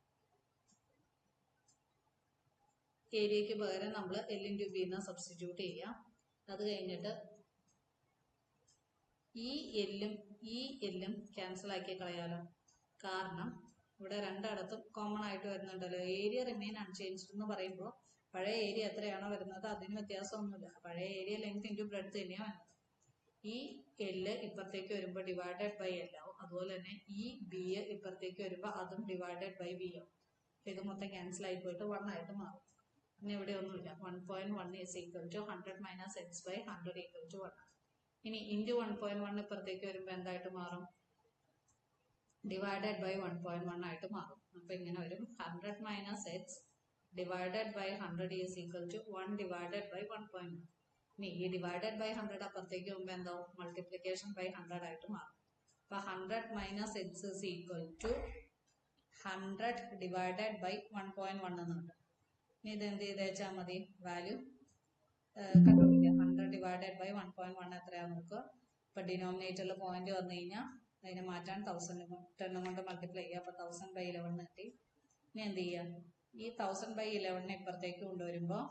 A: ഏരിയയ്ക്ക് പകരം നമ്മൾ L ഇൻറ്റു ബി എന്ന് സബ്സ്റ്റിറ്റ്യൂട്ട് ചെയ്യാം. അത് കഴിഞ്ഞിട്ട് ഈ എല്ലും ക്യാൻസൽ ആക്കി കളയാലോ. കാരണം ഇവിടെ രണ്ടിടത്തും കോമൺ ആയിട്ട് വരുന്നുണ്ടല്ലോ. ഏരിയ റിമെയിൻ അൺചേഞ്ച്ഡ് എന്ന് പറയുമ്പോൾ പഴയ ഏരിയ എത്രയാണോ വരുന്നത് അതിന് വ്യത്യാസമൊന്നുമില്ല. പഴയ ഏരിയ ലെങ്ത് ഇൻറ്റു ബ്രെഡ്ത്ത് തന്നെയാണ് വരുന്നത്. ഈ എല്ല് ഇപ്പുറത്തേക്ക് വരുമ്പോൾ ഡിവൈഡഡ് ബൈ എൽ ആവും. അതുപോലെ തന്നെ ഈ ബി ഇപ്പുറത്തേക്ക് വരുമ്പോൾ അതും ഡിവൈഡഡ് ബൈ ബി ആവും. ഇത് മൊത്തം ക്യാൻസൽ ആയി പോയിട്ട് 1 ആയിട്ട് മാറും. പിന്നെ ഇവിടെ ഒന്നുമില്ല. 1.1 = 100 - h/100 = 1. ഇനി ഇൻറ്റു 1.1 ഇപ്പുറത്തേക്ക് വരുമ്പോൾ എന്തായിട്ട് മാറും? ഡിവൈഡഡ് ബൈ 1.1 ആയിട്ട് മാറും. അപ്പോൾ ഇങ്ങനെ വരും 100 - h divided by 100 = 1 divided by 1.1. ഇനി ഈ ഡിവൈഡഡ് ബൈ 100 അപ്പുറത്തേക്ക് പോകുമ്പോൾ എന്താവും മൾട്ടിപ്ലിക്കേഷൻ ബൈ 100 ആയിട്ട് മാറും. അപ്പൊ 100 minus x is equal to 100 divided by 1.1 എന്നുണ്ട്. ഇനി ഇത് എന്ത് ചെയ്ത് വെച്ചാൽ മതി, വാല്യൂ കണ്ടുപിടിക്കാം. 100 ഡിവൈഡഡ് ബൈ 1.1 എത്രയാണെന്ന് നോക്കുക. ഇപ്പൊ ഡിനോമിനേറ്ററിൽ പോയിന്റ് വന്നു കഴിഞ്ഞാൽ അതിനെ മാറ്റാൻ 1000 10 കൊണ്ട് മൾട്ടിപ്ലൈ ചെയ്യുക. അപ്പൊ 1000/11 കിട്ടി. ഇനി എന്ത് ചെയ്യാം, ഈ 1000/11 ഇപ്പുറത്തേക്ക് കൊണ്ടുവരുമ്പോൾ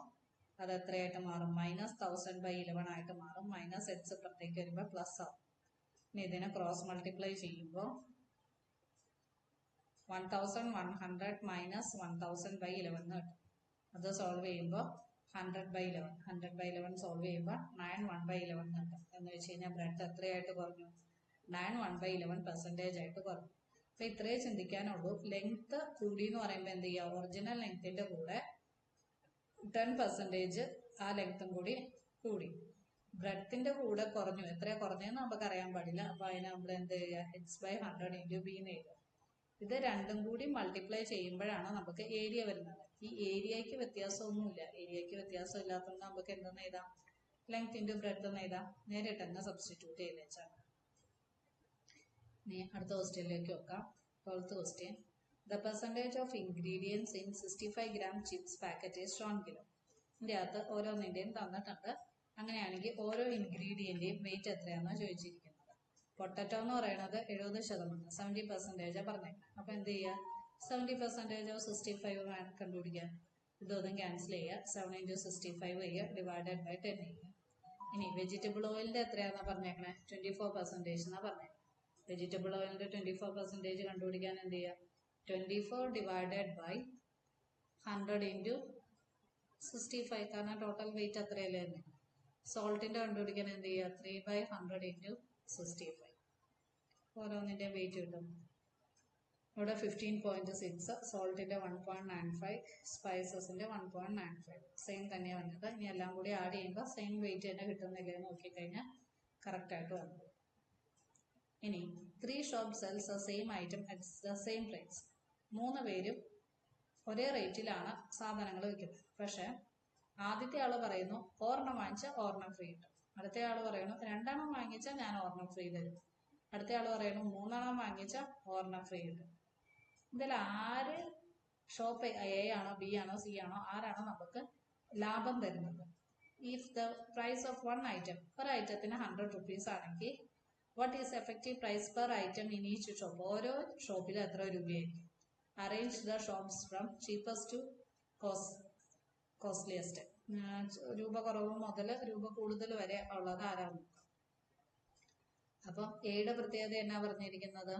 A: അത് എത്രയായിട്ട് മാറും, -1000/11 ആയിട്ട് മാറും. മൈനസ് എക്സ് ഇപ്പുറത്തേക്ക് വരുമ്പോൾ പ്ലസ് ആവും. ഇനി ഇതിനെ ക്രോസ് മൾട്ടിപ്ലൈ ചെയ്യുമ്പോൾ 1100 മൈനസ് 1000/11 കിട്ടും. അത് സോൾവ് ചെയ്യുമ്പോൾ 100/11 100/11 സോൾവ് ചെയ്യുമ്പോൾ 9 കിട്ടും. എന്ന് വെച്ച് കഴിഞ്ഞാൽ ബ്രെഡ് എത്രയായിട്ട് കുറഞ്ഞു, 9 1/11% ആയിട്ട് കുറഞ്ഞു. അപ്പൊ ഇത്രയേ ചിന്തിക്കാനുള്ളൂ. ലെങ്ത് കൂടി എന്ന് പറയുമ്പോൾ എന്ത് ചെയ്യുക, ഒറിജിനൽ ലെങ്ത്തിന്റെ കൂടെ 10% ആ ലെങ്ത്തും കൂടി കൂടി. ബ്രെഡത്തിന്റെ കൂടെ കുറഞ്ഞു, എത്രയാ കുറഞ്ഞെന്ന് നമുക്ക് അറിയാൻ പാടില്ല. അപ്പൊ അതിന് നമ്മൾ എന്ത് ചെയ്യുക, h/100 × b എന്ന് എഴുതുക. ഇത് രണ്ടും കൂടി മൾട്ടിപ്ലൈ ചെയ്യുമ്പോഴാണ് നമുക്ക് ഏരിയ വരുന്നത്. ഈ ഏരിയക്ക് വ്യത്യാസമൊന്നുമില്ല. ഏരിയക്ക് വ്യത്യാസം ഇല്ലാത്തതുകൊണ്ട് നമുക്ക് എന്തെന്ന് എഴുതാം, ലെങ്ത് ഇൻറ്റു ബ്രെഡ് എന്ന് എഴുതാം. നേരിട്ട് തന്നെ സബ്സ്റ്റിറ്റ്യൂട്ട് ചെയ്ത് വെച്ചാൽ. ഇനി അടുത്ത ക്വസ്റ്റ്യനിലേക്ക് നോക്കാം. 12th question. The percentage of ingredients in 65 gram chips packet is shown below. ഇതിൻ്റെ അകത്ത് ഓരോന്നിൻ്റെയും തന്നിട്ടുണ്ട്. അങ്ങനെയാണെങ്കിൽ ഓരോ ഇൻഗ്രീഡിയന്റെയും വെയിറ്റ് എത്രയാണെന്ന് ചോദിച്ചിരിക്കുന്നത്. പൊട്ടറ്റോ എന്ന് പറയുന്നത് 70%, 70% പറഞ്ഞേക്കാം. അപ്പൊ എന്ത് ചെയ്യുക, 70% of 65 കണ്ടുപിടിക്കുക. ഇതൊന്നും ക്യാൻസൽ ചെയ്യുക. 7 × 65 ചെയ്യുക, ഡിവൈഡഡ് ബൈ 10 ചെയ്യുക. ഇനി വെജിറ്റബിൾ ഓയിലിന്റെ എത്രയാണെന്നാ പറഞ്ഞേക്കണേ, 24% എന്നാ പറഞ്ഞേക്കുന്നത്. വെജിറ്റബിൾ ഓയിലിന്റെ 24% കണ്ടുപിടിക്കാൻ എന്ത് ചെയ്യുക, 24 ഡിവൈഡഡ് ബൈ 100 × 65, കാരണം ടോട്ടൽ വെയിറ്റ് അത്രയല്ലേ തന്നെ. സോൾട്ടിന്റെ കണ്ടുപിടിക്കാൻ എന്ത് ചെയ്യുക, 3/100 × 65. ഓരോന്നിന്റെ വെയിറ്റ് കിട്ടും. ഇവിടെ 15.6, സോൾട്ടിന്റെ 1.95, സ്പൈസസിന്റെ 1.95. സെയിം തന്നെ വന്നത്. ഇനി എല്ലാം കൂടി ആഡ് ചെയ്യുമ്പോൾ സെയിം വെയിറ്റ് തന്നെ കിട്ടുന്നില്ലേ നോക്കിക്കഴിഞ്ഞാൽ കറക്റ്റ് ആയിട്ട് വന്നു. ഇനി 3 shop sells the same item at the same price. 3 പേരും ഒരേ റേറ്റിലാണ് സാധനങ്ങൾ വിൽക്കുന്നത്. പക്ഷെ ആദ്യത്തെ ആള് പറയുന്നു ഒരെണ്ണം വാങ്ങിച്ചാൽ ഒരെണ്ണം ഫ്രീ കിട്ടും. അടുത്ത ആള് പറയുന്നു 2 എണ്ണം വാങ്ങിച്ചാൽ ഞാൻ ഒരെണ്ണം ഫ്രീ തരും. അടുത്ത ആള് പറയുന്നു 3 എണ്ണം വാങ്ങിച്ചാൽ ഒരെണ്ണം ഫ്രീ കിട്ടും. ഇതിൽ ആര് ഷോപ്പ് എ ആണോ ബി ആണോ സി ആണോ ആരാണോ നമുക്ക് ലാഭം തരുന്നത്? If the price of 1 item, ഒരു ഐറ്റത്തിന് 100 rupees ആണെങ്കിൽ what is effective price per item in each shop? ഓരോ ഷോപ്പിലും എത്ര രൂപയായിരിക്കും? Arrange the shops from cheapest to costliest. രൂപ കുറവ് മുതൽ രൂപ കൂടുതൽ വരെ ഉള്ളത് ആരാണ്? അപ്പം എയുടെ പ്രത്യേകത എന്നാ പറഞ്ഞിരിക്കുന്നത്?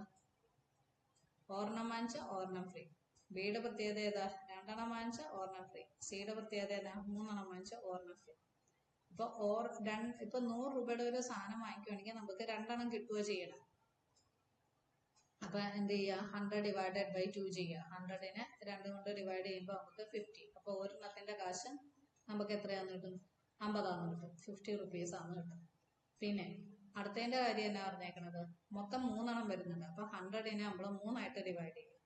A: ഒരെണ്ണം വാങ്ങിച്ച ഒരെണ്ണം ഫ്രീ. ബിയുടെ പ്രത്യേകത ഏതാ? 2 എണ്ണം വാങ്ങിച്ച ഒരെണ്ണം ഫ്രീ. സിയുടെ പ്രത്യേകത ഏതാ? 3 എണ്ണം വാങ്ങിച്ച ഒരെണ്ണം ഫ്രീ. ഇപ്പൊ 100 രൂപയുടെ ഒരു സാധനം വാങ്ങിക്കുകയാണെങ്കിൽ നമുക്ക് 2 എണ്ണം കിട്ടുകയോ ചെയ്യണം. അപ്പൊ എന്ത് ചെയ്യുക, 100 ഡിവൈഡഡ് ബൈ 2 ചെയ്യുക. 100നെ 2 കൊണ്ട് ഡിവൈഡ് ചെയ്യുമ്പോൾ നമുക്ക് 50. അപ്പൊ ഒരെണ്ണത്തിന്റെ കാശ് നമുക്ക് എത്രയാന്ന് കിട്ടും? 50 ആണെന്ന് കിട്ടും. 50 rupees ആണെന്ന് കിട്ടും. പിന്നെ അടുത്തതിന്റെ കാര്യം എന്നാ പറഞ്ഞേക്കണത്? മൊത്തം 3 എണ്ണം വരുന്നുണ്ട്. അപ്പൊ 100നെ നമ്മൾ 3 ആയിട്ട് ഡിവൈഡ് ചെയ്യും.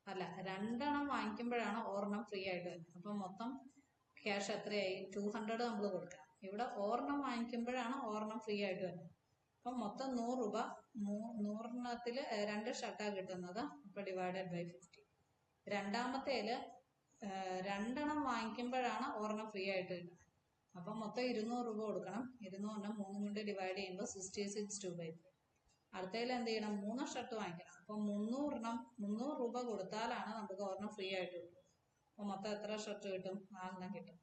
A: അല്ല, 2 എണ്ണം വാങ്ങിക്കുമ്പോഴാണ് ഒരെണ്ണം ഫ്രീ ആയിട്ട് വരുന്നത്. അപ്പൊ മൊത്തം ക്യാഷ് എത്രയായി? 200 നമ്മൾ കൊടുക്കണം. ഇവിടെ ഒരെണ്ണം വാങ്ങിക്കുമ്പോഴാണ് ഒരെണ്ണം ഫ്രീ ആയിട്ട് വരുന്നത്. അപ്പൊ മൊത്തം 100 രൂപ. 100 2 ഷർട്ടാ കിട്ടുന്നത്. അപ്പൊ ഡിവൈഡഡ് ബൈ 50. രണ്ടാമത്തേല് 2 എണ്ണം വാങ്ങിക്കുമ്പോഴാണ് ഒരെണ്ണം ഫ്രീ ആയിട്ട് കിട്ടുന്നത്. അപ്പൊ മൊത്തം 200 രൂപ കൊടുക്കണം. 200 3 കൊണ്ട് ഡിവൈഡ് ചെയ്യുമ്പോൾ 66 2/3. അടുത്തതിൽ എന്ത് ചെയ്യണം? 3 ഷർട്ട് വാങ്ങിക്കണം. അപ്പൊ 300 രൂപ കൊടുത്താലാണ് നമുക്ക് ഒരെണ്ണം ഫ്രീ ആയിട്ട് കിട്ടും. അപ്പൊ മൊത്തം എത്ര ഷർട്ട് കിട്ടും? 4 കിട്ടും.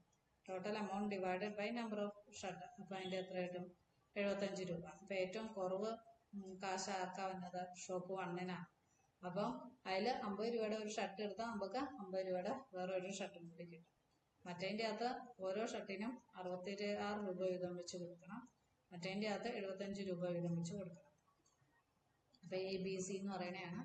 A: Total amount divided by number of shirt. അപ്പൊ അതിന്റെ എത്ര കിട്ടും? 75 രൂപ. അപ്പൊ ഏറ്റവും കുറവ് കാശ് ആർക്കാ വന്നത്? ഷോപ്പ് 1-നാണ്. അപ്പം അതിൽ 50 രൂപയുടെ ഒരു ഷർട്ട് എടുത്താൽ നമുക്ക് 50 രൂപയുടെ വേറെ ഒരു ഷർട്ടും കൂടി കിട്ടും. മറ്റേതിൻ്റെ അകത്ത് ഓരോ ഷർട്ടിനും 66 രൂപ വീതം വെച്ച് കൊടുക്കണം. മറ്റേതിൻ്റെ അകത്ത് 75 രൂപ വീതം വെച്ച് കൊടുക്കണം. അപ്പൊ ABC എന്ന് പറയുന്നതാണ്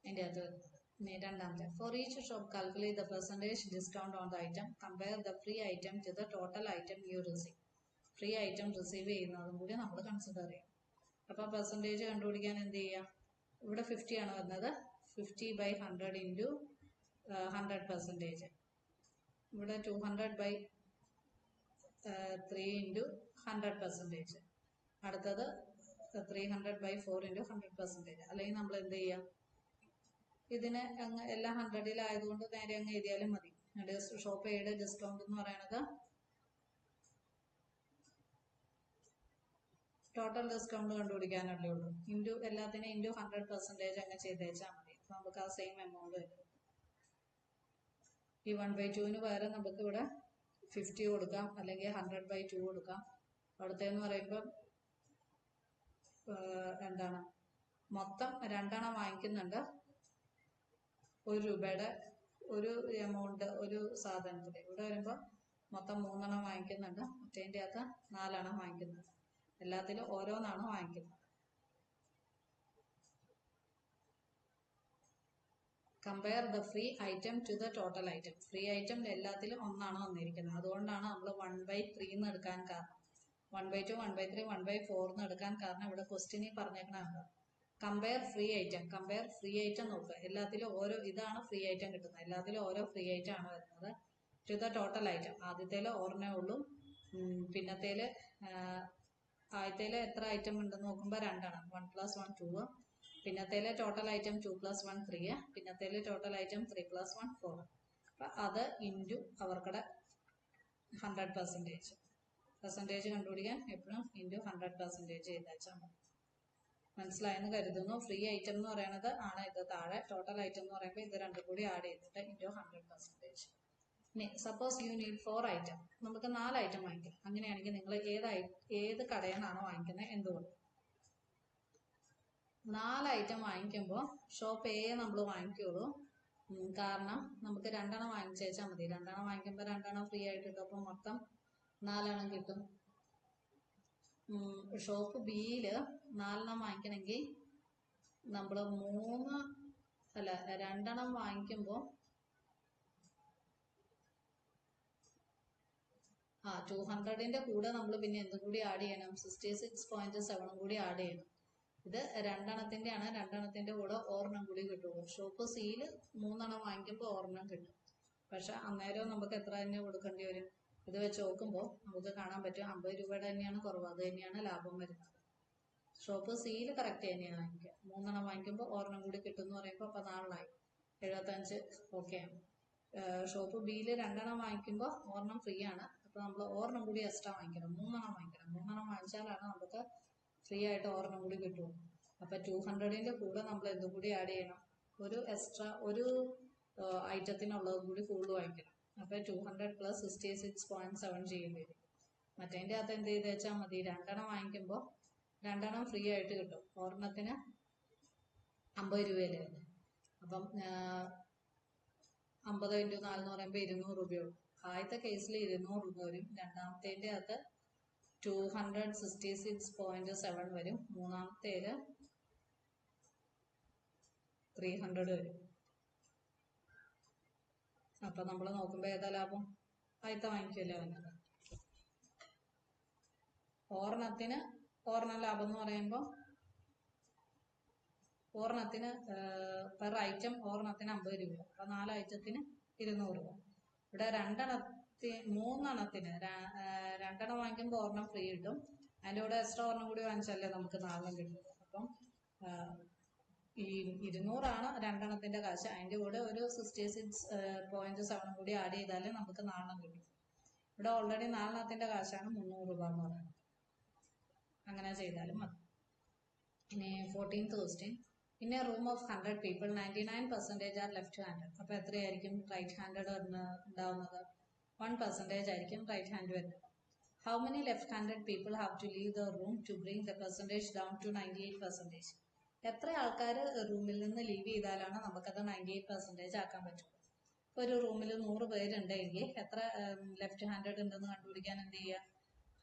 A: അതിൻ്റെ അകത്ത് വരുന്നത്. ഇനി രണ്ടാമത്തെ, for each shop calculate the percentage discount on the item, compare the free item to the total item you receive. Free item receive ചെയ്യുന്നതും കൂടി നമ്മൾ കൺസിഡർ ചെയ്യണം. അപ്പൊ പെർസെൻറ്റേജ് കണ്ടുപിടിക്കാൻ എന്ത് ചെയ്യാം? ഇവിടെ 50 ആണ് വരുന്നത്. 50/100 × 100%. ഇവിടെ 200/100 3 into 100%. അടുത്തത് 300/4 into 100%. അല്ലെങ്കിൽ നമ്മൾ എന്ത് ചെയ്യാം, ഇതിനെ അങ്ങ് എല്ലാം 100-ലായതുകൊണ്ട് നേരെ അങ്ങ് എഴുതിയാലും മതി. ഷോപ്പ് എയുടെ ഡിസ്കൗണ്ട് എന്ന് പറയുന്നത് ടോട്ടൽ ഡിസ്കൗണ്ട് കണ്ടുപിടിക്കാനല്ലേ ഉള്ളൂ. എല്ലാത്തിനും ഇൻറ്റു 100% അങ്ങ് ചെയ്തേച്ചാൽ മതി. അപ്പൊ നമുക്ക് ആ സെയിം എമൗണ്ട് വരും. ഈ 1/2 പകരം നമുക്ക് ഇവിടെ 50 കൊടുക്കാം, അല്ലെങ്കിൽ 100/2 കൊടുക്കാം. അവിടുത്തെന്ന് പറയുമ്പോൾ എന്താണ്, മൊത്തം 2 വാങ്ങിക്കുന്നുണ്ട്. 1 രൂപയുടെ ഒരു എമൗണ്ട് ഒരു സാധനത്തിന്. ഇവിടെ വരുമ്പോൾ മൊത്തം 3 വാങ്ങിക്കുന്നുണ്ട്. മറ്റേതിൻ്റെ അകത്ത് 4 വാങ്ങിക്കുന്നുണ്ട്. എല്ലാത്തിലും ഓരോന്നാണ് വാങ്ങിക്കുന്നത്. Compare the free item to the total item. Free item എല്ലാത്തിലും 1 വന്നിരിക്കുന്നത്. അതുകൊണ്ടാണ് നമ്മൾ 1/3 എന്ന് എടുക്കാൻ കാരണം. 1/2, 1/3, 1/4 എന്ന് എടുക്കാൻ കാരണം ഇവിടെ ക്വസ്റ്റ്യനിൽ പറഞ്ഞേക്കണതാണ്. Compare free item. Compare free item നോക്കുക. എല്ലാത്തിലും ഓരോ, ഇതാണ് ഫ്രീ ഐറ്റം കിട്ടുന്നത്. എല്ലാത്തിലും ഓരോ ഫ്രീ ഐറ്റം ആണ് വരുന്നത്. To the total item. ആദ്യത്തേല് ഒരെണ്ണേ ഉള്ളൂ. പിന്നത്തേല് ആദ്യത്തേല് എത്ര ഐറ്റം ഉണ്ടെന്ന് നോക്കുമ്പോൾ 2. 1 + 1 2. പിന്നത്തേല് ടോട്ടൽ ഐറ്റം 2 + 1 3. പിന്നത്തേല് ടോട്ടൽ ഐറ്റം 3 + 1 4. അപ്പൊ അത് ഇൻറ്റു അവർക്കടെ 100%. പെർസെൻറ്റേജ് കണ്ടുപിടിക്കാൻ എപ്പോഴും ഇൻറ്റു 100% ചെയ്തേച്ചാൽ മതി. മനസ്സിലായെന്ന് കരുതുന്നു. ഫ്രീ ഐറ്റം എന്ന് പറയുന്നത് ആണ് ഇത് താഴെ. ടോട്ടൽ ഐറ്റം എന്ന് പറയുമ്പോൾ ഇത് രണ്ടും കൂടി ആഡ് ചെയ്തിട്ട് ഇൻറ്റു 100%. ഇനി സപ്പോസ് യു നീഡ് 4 ഐറ്റം. നമുക്ക് 4 ഐറ്റം വാങ്ങിക്കാം. അങ്ങനെയാണെങ്കിൽ നിങ്ങൾ ഏത് കടയിൽ നിന്നാണോ വാങ്ങിക്കുന്നത്, എന്തുകൊണ്ട് 4 ഐറ്റം വാങ്ങിക്കുമ്പോൾ ഷോപ്പ് എ നമ്മൾ വാങ്ങിക്കുള്ളൂ. കാരണം നമുക്ക് 2 വാങ്ങിച്ചേച്ചാൽ മതി. 2 വാങ്ങിക്കുമ്പോൾ 2 ഫ്രീ ആയിട്ട് കിട്ടും. അപ്പം മൊത്തം 4 കിട്ടും. ഷോപ്പ് ബിയില് 4 വാങ്ങിക്കണമെങ്കിൽ നമ്മൾ 2 വാങ്ങിക്കുമ്പോൾ 200ന്റെ കൂടെ നമ്മൾ പിന്നെ എന്തും കൂടി ആഡ് ചെയ്യണം, 66.7 കൂടി ആഡ് ചെയ്യണം. ഇത് 2 ആണ്. 2 കൂടെ 1 കൂടി കിട്ടുള്ളൂ. ഷോപ്പ് സിയിൽ 3 വാങ്ങിക്കുമ്പോൾ 1 കിട്ടും. പക്ഷെ അന്നേരം നമുക്ക് എത്ര തന്നെ കൊടുക്കേണ്ടി വരും? ഇത് വെച്ച് നോക്കുമ്പോൾ നമുക്ക് കാണാൻ പറ്റും 50 രൂപയുടെ തന്നെയാണ് കുറവ്. അത് തന്നെയാണ് ലാഭം വരുന്നത്. ഷോപ്പ് സിയിൽ കറക്റ്റ് തന്നെയാണ് വാങ്ങിക്കുക. 3 വാങ്ങിക്കുമ്പോൾ 1 കൂടി കിട്ടും എന്ന് പറയുമ്പോൾ അപ്പോൾ 4 75 ഓക്കെയാണ്. ഷോപ്പ് ബിയിൽ 2 വാങ്ങിക്കുമ്പോൾ 1 ഫ്രീ ആണ്. അപ്പോൾ നമ്മൾ 1 കൂടി എക്സ്ട്രാ വാങ്ങിക്കണം. 3 വാങ്ങിക്കണം. 3 വാങ്ങിച്ചാലാണ് നമുക്ക് ഫ്രീ ആയിട്ട് 1 കൂടി കിട്ടുള്ളൂ. അപ്പോൾ 200ന്റെ കൂടെ നമ്മൾ എന്തും കൂടി ആഡ് ചെയ്യണം, ഒരു എക്സ്ട്രാ ഒരു ഐറ്റത്തിനുള്ളത് കൂടി കൂടുതൽ വാങ്ങിക്കണം. അപ്പോൾ 200 + 66.7 ചെയ്യേണ്ടി വരും. മറ്റേതിൻ്റെ അകത്ത് എന്ത് ചെയ്ത് വെച്ചാൽ മതി, 2 വാങ്ങിക്കുമ്പോൾ 2 ഫ്രീ ആയിട്ട് കിട്ടും. 1ത്തിന് 50 രൂപയല്ലേ. അപ്പം 50 × 4 എന്ന് പറയുമ്പോൾ 200 രൂപയുള്ളൂ. ആദ്യത്തെ കേസിൽ 200 രൂപ വരും. രണ്ടാമത്തേൻ്റെ അകത്ത് 266.7 വരും. മൂന്നാമത്തേല് 300 വരും. അപ്പൊ നമ്മൾ നോക്കുമ്പോൾ ഏതാ ലാഭം? ആദ്യത്തെ വാങ്ങിക്കുമല്ലോ വന്നത്. ഒരെണ്ണം ലാഭം എന്ന് പറയുമ്പോൾ ഒരെണ്ണത്തിന് പെർ ഐറ്റം 50 രൂപ. അപ്പൊ 4 ഐറ്റത്തിന് 200 രൂപ. ഇവിടെ 3 വാങ്ങിക്കുമ്പോൾ 1 ഫ്രീ കിട്ടും. അതിൻ്റെ കൂടെ എക്സ്ട്രാ 1 കൂടി വാങ്ങിച്ചാലേ നമുക്ക് 4 കിട്ടും. അപ്പം ഈ 200 2 കാശ്. അതിൻ്റെ കൂടെ ഒരു 66.7 കൂടി ആഡ് ചെയ്താലേ നമുക്ക് 4 കിട്ടും. ഇവിടെ ഓൾറെഡി 4 കാശാണ് 300 രൂപ എന്ന് പറയുന്നത്. അങ്ങനെ ചെയ്താലും മതി. ഇനി 14th question. In a room of 100 people 99% are left handed. അപ്പോൾ എത്രയായിരിക്കും റൈറ്റ് ഹാൻഡഡ് ഉണ്ടാവുന്നത്? 1% ആയിരിക്കും റൈറ്റ് ഹാൻഡ് വരുന്നത്. How many left handed people have to leave the room to bring the percentage down to 98%? എത്ര ആൾക്കാർ റൂമിൽ നിന്ന് ലീവ് ചെയ്താലാണ് നമുക്കത് 98% ആക്കാൻ പറ്റുള്ളൂ? ഇപ്പോൾ ഒരു റൂമിൽ 100 പേരുണ്ടെങ്കിൽ എത്ര ലെഫ്റ്റ് ഹാൻഡഡ് ഉണ്ടെന്ന് കണ്ടുപിടിക്കാൻ എന്ത് ചെയ്യുക?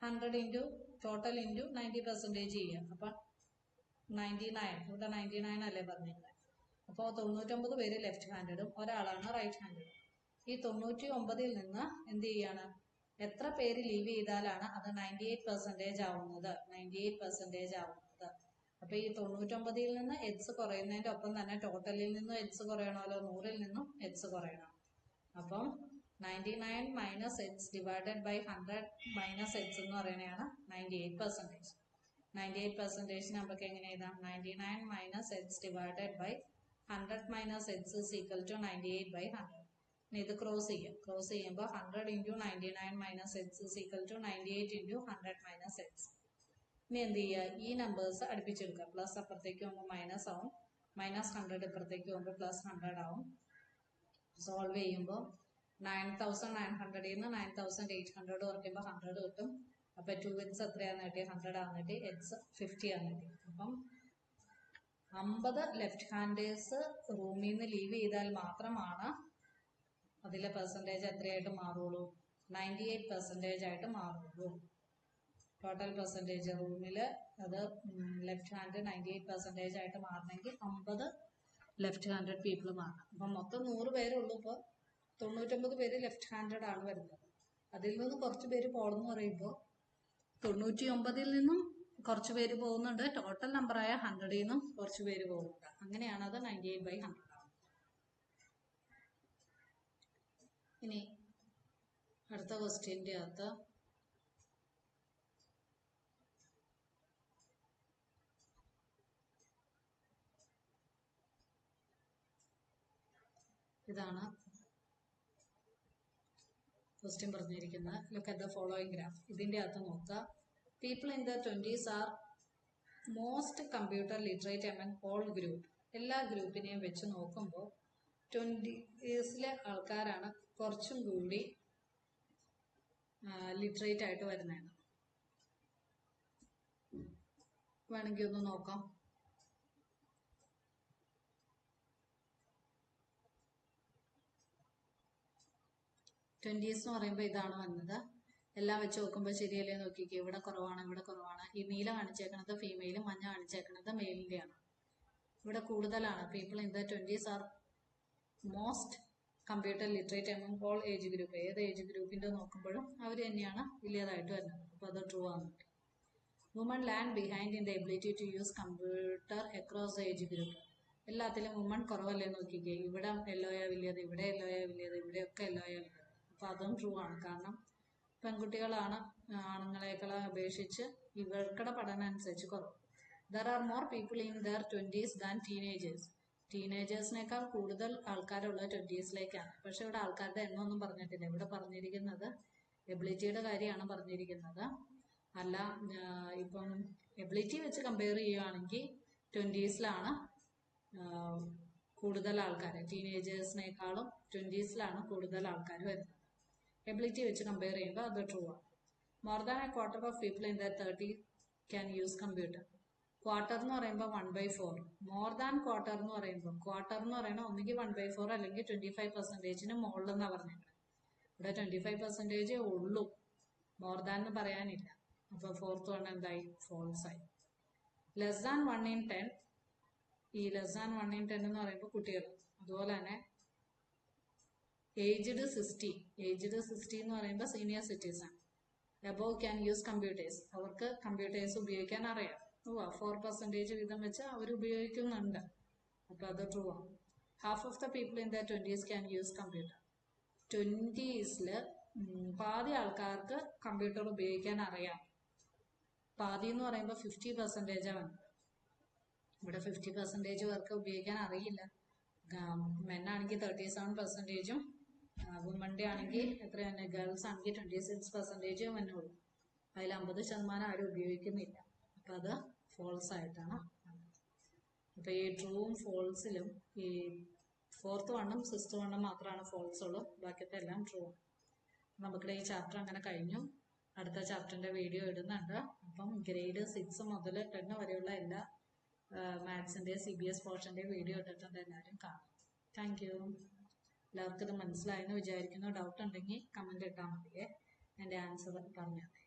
A: 100 ഇൻറ്റു ടോട്ടൽ ഇൻറ്റു 90% ചെയ്യുക. അപ്പം 99, ഇവിടെ 99 അല്ലേ പറഞ്ഞിരുന്നത്. അപ്പോൾ 99 പേര് ലെഫ്റ്റ് ഹാൻഡഡും ഒരാളാണ് റൈറ്റ് ഹാൻഡഡും. ഈ 99ൽ നിന്ന് എന്ത് ചെയ്യാണ്, എത്ര പേര് ലീവ് ചെയ്താലാണ് അത് 98% ആവുന്നത്? 98% ആവുന്നത്. അപ്പൊ ഈ 99ൽ നിന്ന് എക്സ് കുറയുന്നതിന്റെ ഒപ്പം തന്നെ ടോട്ടലിൽ നിന്നും എക്സ് കുറയണമല്ലോ. 100ൽ നിന്നും എക്സ് കുറയണം. അപ്പം 99 minus h divided by 100 minus h എന്ന് പറയുന്നതാണ് 98%. 98% നമുക്ക് എങ്ങനെ എഴുതാം? 99 minus h divided by 100 minus h is equal to 98 by 100. ഇനി ഇത് ക്രോസ് ചെയ്യാം. ക്രോസ് ചെയ്യുമ്പോൾ 100 into 99 minus h is equal to 98 into 100 minus h. ഇനി എന്ത് ചെയ്യുക? ഈ നമ്പേഴ്സ് അടുപ്പിച്ചെടുക്കുക. പ്ലസ് അപ്പുറത്തേക്ക് പോകുമ്പോൾ മൈനസ് ആവും, മൈനസ് 100 ഇപ്പുറത്തേക്ക് പോകുമ്പോൾ പ്ലസ് 100 ആവും. സോൾവ് ചെയ്യുമ്പോൾ 9900 നിന്ന് 9800 കുറയ്ക്കുമ്പോൾ 100 കിട്ടും. അപ്പൊ 2 എക്സ് എത്രയാന്ന് കിട്ടി? 100 ആന്ന് കിട്ടി. എക്സ് 50 ആന്ന് കിട്ടി. അപ്പം 50 ലെഫ്റ്റ് ഹാൻഡേഴ്സ് റൂമിൽ നിന്ന് ലീവ് ചെയ്താൽ മാത്രമാണ് അതിലെ പെർസെൻറ്റേജ് എത്രയായിട്ട് മാറുള്ളൂ? 98% ആയിട്ട് മാറുള്ളൂ. ടോട്ടൽ പെർസെൻറ്റേജ് റൂമിൽ അത് ലെഫ്റ്റ് ഹാൻഡ് 98% ആയിട്ട് മാറണമെങ്കിൽ 50 ലെഫ്റ്റ് ഹാൻഡഡ് പീപ്പിൾ മാറണം. അപ്പം മൊത്തം 100 പേരുള്ളൂ. ഇപ്പോൾ 99 പേര് ലെഫ്റ്റ് ഹാൻഡഡ് ആണ് വരുന്നത്. അതിൽ നിന്ന് കുറച്ച് പേര് പോകണമെന്ന് പറയുമ്പോൾ 99 നിന്നും കുറച്ച് പേര് പോകുന്നുണ്ട്. ടോട്ടൽ നമ്പറായ 100 നിന്നും കുറച്ച് പേര് പോകുന്നുണ്ട്. അങ്ങനെയാണ് അത് 98 ബൈ 100 ആണ്. ഇനി അടുത്ത ക്വസ്റ്റ്യൻ്റെ അകത്ത് ഇതാണ് ക്വസ്റ്റ്യൻ പറഞ്ഞിരിക്കുന്നത്. Look at the following graph. ഇതിൻ്റെ അകത്ത് നോക്കുക. People in the 20s are most computer literate among all group. എല്ലാ ഗ്രൂപ്പിനെയും വെച്ച് നോക്കുമ്പോൾ 20s ആൾക്കാരാണ് കുറച്ചും കൂടി ലിറ്ററേറ്റ് ആയിട്ട് വരുന്നതാണ്. വേണമെങ്കിൽ ഒന്ന് നോക്കാം. ട്വൻറ്റീസ് എന്ന് പറയുമ്പോൾ ഇതാണ് വന്നത്. എല്ലാം വെച്ച് നോക്കുമ്പോൾ ശരിയല്ലേ? നോക്കിക്കേ, ഇവിടെ കുറവാണ്, ഇവിടെ കുറവാണ്. ഈ നീല കാണിച്ചേക്കുന്നത് ഫീമെയിലും മഞ്ഞ കാണിച്ചേക്കുന്നത് മെയിലിൻ്റെയാണ്. ഇവിടെ കൂടുതലാണ്. People in the 20s are most computer literate among all age group. ഏത് ഏജ് ഗ്രൂപ്പിൻ്റെ നോക്കുമ്പോഴും അവർ തന്നെയാണ് വലിയതായിട്ട് വരുന്നത്. അപ്പോൾ അത് ട്രൂ ആണ്. Woman land behind in the ability to use computer across the age group. എല്ലാത്തിലും വുമൺ കുറവല്ലേ? നോക്കിക്കേ, ഇവിടെ എല്ലോയാ വലിയത്, ഇവിടെ എല്ലോയാ വലിയത്, ഇവിടെയൊക്കെ എല്ലോയാ വലിയത്. അപ്പോൾ അതും ട്രൂ ആണ്. കാരണം പെൺകുട്ടികളാണ് ആണുങ്ങളെക്കാൾ അപേക്ഷിച്ച് ഇവർക്കുടെ പഠനം അനുസരിച്ച് കുറവ്. There are more people in their 20s than teenagers. ടീനേജേഴ്സിനേക്കാൾ കൂടുതൽ ആൾക്കാരുള്ള 20sലേക്കാണ്. പക്ഷെ ഇവിടെ ആൾക്കാരുടെ എണ്ണമൊന്നും പറഞ്ഞിട്ടില്ല. ഇവിടെ പറഞ്ഞിരിക്കുന്നത് എബിലിറ്റിയുടെ കാര്യമാണ് പറഞ്ഞിരിക്കുന്നത്. അല്ല, ഇപ്പം എബിലിറ്റി വെച്ച് കമ്പയർ ചെയ്യുകയാണെങ്കിൽ 20sലാണ് കൂടുതൽ ആൾക്കാർ. ടീനേജേഴ്സിനേക്കാളും 20sലാണ് കൂടുതൽ ആൾക്കാർ വരുന്നത്. എബിലിറ്റി വെച്ച് കമ്പയർ ചെയ്യുമ്പോൾ അത് ട്രൂ ആണ്. More than A quarter of people in the 30 can use computer. Quarter എന്ന് പറയുമ്പോൾ 1/4. മോർ ദാൻ ക്വാർട്ടർ എന്ന് പറയുമ്പോൾ ഒന്നുകിൽ 1/4 അല്ലെങ്കിൽ 25% മുകളിൽ എന്നാണ് പറഞ്ഞത്. ഇവിടെ 25% ഉള്ളൂ, മോർ ദാൻ എന്ന് പറയാനില്ല. അപ്പോൾ ഫോർത്ത് വൺ എന്തായി? ഫോൾസ് ആയി. Less than 1 in 10. ഈ ലെസ് ദാൻ 1 in 10 എന്ന് പറയുമ്പോൾ കുട്ടികൾ. അതുപോലെ തന്നെ ഏജ്ഡ് 60 എന്ന് പറയുമ്പോൾ senior citizen. Above can use computers. അവർക്ക് കമ്പ്യൂട്ടേഴ്സ് ഉപയോഗിക്കാൻ അറിയാം. 4% വീതം വെച്ച് അവർ ഉപയോഗിക്കുന്നുണ്ട്. അപ്പോൾ അത് ട്രൂ ആണ്. Half of the people in the 20s can use computer. 20sൽ പാതി ആൾക്കാർക്ക് കമ്പ്യൂട്ടർ ഉപയോഗിക്കാൻ അറിയാം. പാതി എന്ന് പറയുമ്പോൾ 50% വന്നത്. ഇവിടെ 50% പേർക്ക് ഉപയോഗിക്കാൻ അറിയില്ല. മെന്നാണെങ്കിൽ 37%, വുമൻ്റെ ആണെങ്കിൽ എത്രയാണ്? ഗേൾസ് ആണെങ്കിൽ 26% വന്നുള്ളൂ. അതിൽ 50% ആരും ഉപയോഗിക്കുന്നില്ല. അപ്പം അത് ഫോൾസ് ആയിട്ടാണ്. അപ്പം ഈ ട്രൂവും ഫോൾസിലും ഈ ഫോർത്ത് വണ്ണും സിക്സ്ത് വണ്ണും മാത്രമാണ് ഫോൾസ് ഉള്ളൂ. ബാക്കിയത്തെ എല്ലാം ട്രൂ. നമുക്കിടെ ഈ ചാപ്റ്റർ അങ്ങനെ കഴിഞ്ഞു. അടുത്ത ചാപ്റ്ററിൻ്റെ വീഡിയോ ഇടുന്നുണ്ട്. അപ്പം ഗ്രേഡ് 6 മുതൽ 10 വരെയുള്ള എല്ലാ മാത്സിൻ്റെ CBS പോർഷൻ്റെ വീഡിയോ ഇട്ടിട്ടുണ്ട്. എല്ലാവരും കാണും. Thank you. എല്ലാവർക്കും ഇത് മനസ്സിലായെന്ന് വിചാരിക്കുന്നു. ഡൗട്ട് ഉണ്ടെങ്കിൽ കമൻറ്റ് ഇട്ടാൽ മതിയേ. എൻ്റെ ആൻസർ പറഞ്ഞാൽ മതി.